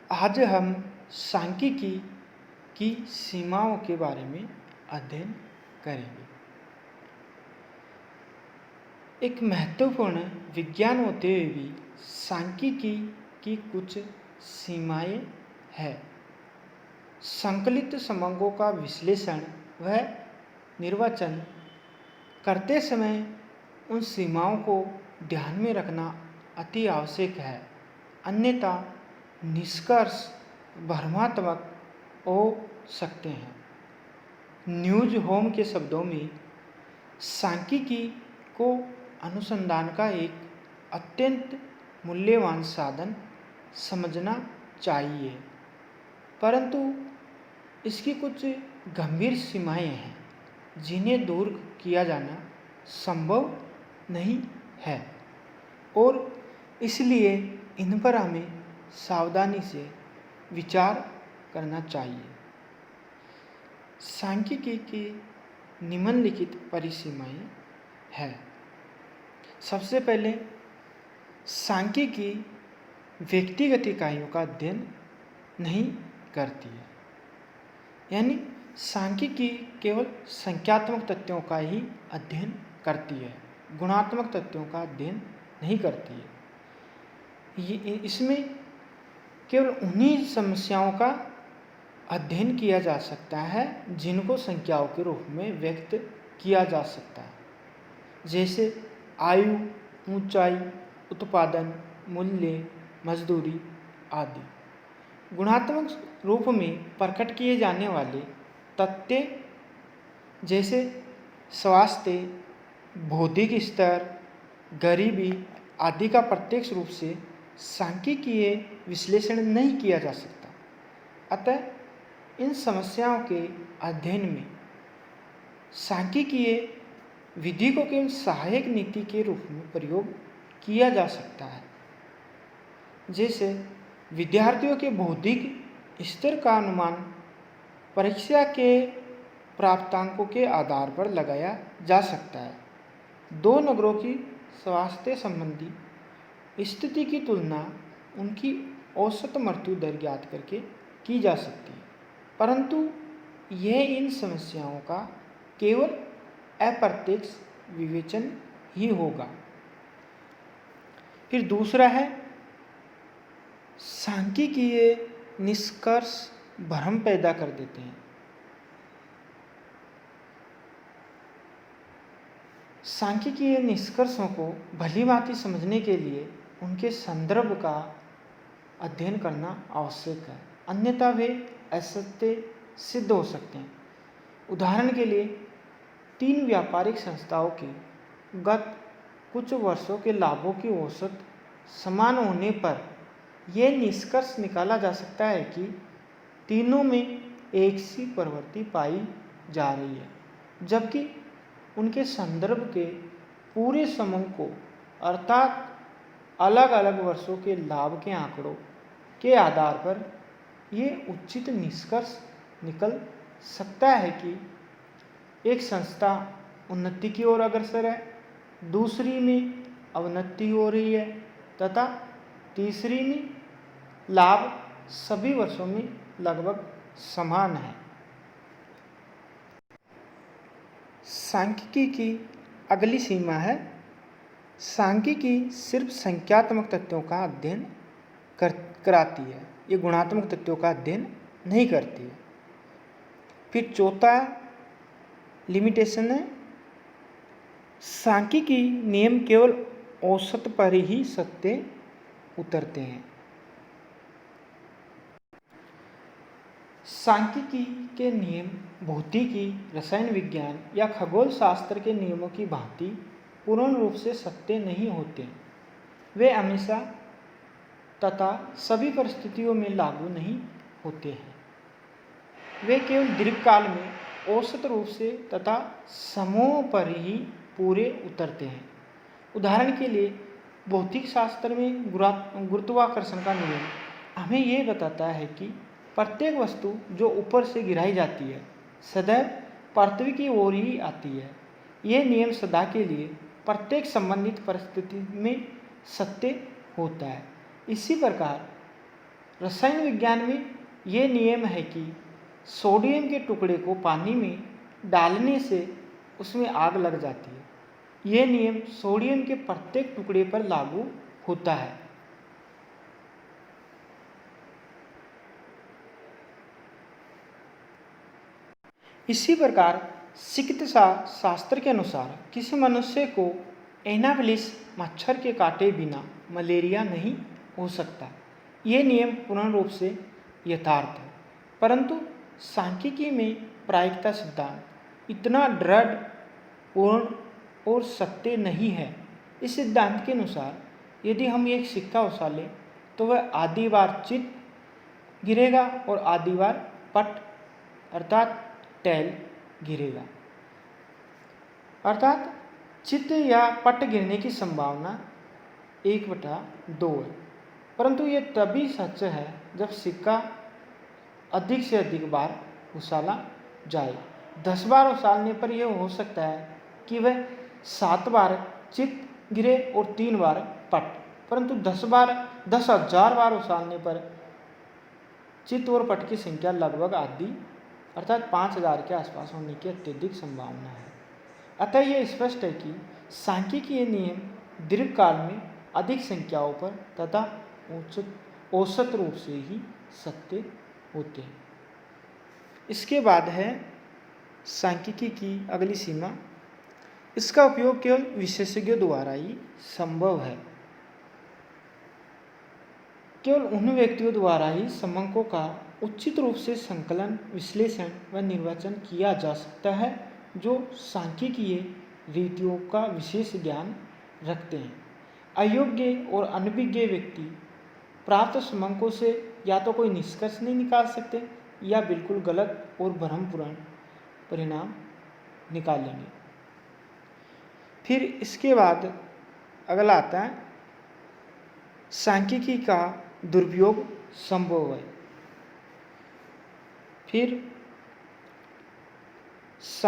आज हम सांख्यिकी की सीमाओं के बारे में अध्ययन करेंगे। एक महत्वपूर्ण विज्ञान होते हुए भी सांख्यिकी की कुछ सीमाएं हैं। संकलित संबंधों का विश्लेषण व निर्वचन करते समय उन सीमाओं को ध्यान में रखना अति आवश्यक है, अन्यथा निष्कर्ष भ्रमात्मक हो सकते हैं। न्यूज होम के शब्दों में सांख्यिकी को अनुसंधान का एक अत्यंत मूल्यवान साधन समझना चाहिए, परंतु इसकी कुछ गंभीर सीमाएं हैं जिन्हें दूर किया जाना संभव नहीं है और इसलिए इन पर हमें सावधानी से विचार करना चाहिए। सांख्यिकी की निम्नलिखित परिसीमाएं हैं। सबसे पहले, सांख्यिकी व्यक्तिगत इकाइयों का अध्ययन नहीं करती है, यानी सांख्यिकी केवल संख्यात्मक तथ्यों का ही अध्ययन करती है, गुणात्मक तथ्यों का अध्ययन नहीं करती है। इसमें केवल उन्हीं समस्याओं का अध्ययन किया जा सकता है जिनको संख्याओं के रूप में व्यक्त किया जा सकता है, जैसे आयु, ऊंचाई, उत्पादन, मूल्य, मजदूरी आदि। गुणात्मक रूप में प्रकट किए जाने वाले तथ्य जैसे स्वास्थ्य, बौद्धिक स्तर, गरीबी आदि का प्रत्यक्ष रूप से सांख्यिकीय विश्लेषण नहीं किया जा सकता। अतः इन समस्याओं के अध्ययन में सांख्यिकीय विधि को केवल सहायक नीति के रूप में प्रयोग किया जा सकता है, जैसे विद्यार्थियों के बौद्धिक स्तर का अनुमान परीक्षा के प्राप्तांकों के आधार पर लगाया जा सकता है। दो नगरों की स्वास्थ्य संबंधी स्थिति की तुलना उनकी औसत मृत्यु दर ज्ञात करके की जा सकती है, परंतु यह इन समस्याओं का केवल अप्रत्यक्ष विवेचन ही होगा। फिर दूसरा है, सांख्यिकीय निष्कर्ष भ्रम पैदा कर देते हैं। सांख्यिकीय निष्कर्षों को भलीभांति समझने के लिए उनके संदर्भ का अध्ययन करना आवश्यक है, अन्यथा वे असत्य सिद्ध हो सकते हैं। उदाहरण के लिए, 3 व्यापारिक संस्थाओं के गत कुछ वर्षों के लाभों की औसत समान होने पर यह निष्कर्ष निकाला जा सकता है कि तीनों में एक सी प्रवृत्ति पाई जा रही है, जबकि उनके संदर्भ के पूरे समूह को अर्थात अलग अलग वर्षों के लाभ के आंकड़ों के आधार पर ये उचित निष्कर्ष निकल सकता है कि एक संस्था उन्नति की ओर अग्रसर है, दूसरी में अवनति हो रही है तथा तीसरी में लाभ सभी वर्षों में लगभग समान है। सांख्यिकी की अगली सीमा है, सांख्यिकी सिर्फ संख्यात्मक तथ्यों का अध्ययन कराती है, ये गुणात्मक तथ्यों का अध्ययन नहीं करती है। फिर चौथा लिमिटेशन है, सांख्यिकी नियम केवल औसत पर ही सत्य उतरते हैं। सांख्यिकी के नियम भौतिकी, रसायन विज्ञान या खगोल शास्त्र के नियमों की भांति पूर्ण रूप से सत्य नहीं होते। वे हमेशा तथा सभी परिस्थितियों में लागू नहीं होते हैं। वे केवल दीर्घकाल में औसत रूप से तथा समूह पर ही पूरे उतरते हैं। उदाहरण के लिए, भौतिक शास्त्र में गुरुत्वाकर्षण का नियम हमें यह बताता है कि प्रत्येक वस्तु जो ऊपर से गिराई जाती है सदैव पृथ्वी की ओर ही आती है। यह नियम सदा के लिए प्रत्येक संबंधित परिस्थिति में सत्य होता है। इसी प्रकार रसायन विज्ञान में ये नियम है कि सोडियम के टुकड़े को पानी में डालने से उसमें आग लग जाती है। यह नियम सोडियम के प्रत्येक टुकड़े पर लागू होता है। इसी प्रकार चिकित्सा शास्त्र के अनुसार किसी मनुष्य को एनाफिलिस मच्छर के काटे बिना मलेरिया नहीं हो सकता। ये नियम पूर्ण रूप से यथार्थ है, परंतु सांख्यिकी में प्रायिकता सिद्धांत इतना दृढ़, पूर्ण और सत्य नहीं है। इस सिद्धांत के अनुसार यदि हम एक सिक्का उछालें तो वह आधी बार चित गिरेगा और आधी बार पट अर्थात टैल गिरेगा। अर्थात चित्त या पट गिरने की संभावना 1/2 है, परंतु ये तभी सच है जब सिक्का अधिक से अधिक बार उछाला जाए। 10 बार उछालने पर यह हो सकता है कि वह 7 बार चित्त गिरे और 3 बार पट, परंतु 10,000 बार उछालने पर चित्त और पट की संख्या लगभग आधी अर्थात 5,000 के आसपास होने की अत्यधिक संभावना है। अतः यह स्पष्ट है कि सांख्यिकीय नियम दीर्घकाल में अधिक संख्याओं पर तथा औसत रूप से ही सत्य होते हैं। इसके बाद है सांख्यिकी की अगली सीमा। इसका उपयोग केवल विशेषज्ञों द्वारा ही संभव है। केवल उन व्यक्तियों द्वारा ही समंकों का उचित रूप से संकलन, विश्लेषण व निर्वचन किया जा सकता है जो सांख्यिकीय रीतियों का विशेष ज्ञान रखते हैं। अयोग्य और अनभिज्ञ व्यक्ति प्राप्त समंकों से या तो कोई निष्कर्ष नहीं निकाल सकते या बिल्कुल गलत और भ्रमपूर्ण परिणाम निकालेंगे। फिर इसके बाद अगला आता है सांख्यिकी का दुरुपयोग संभव है। फिर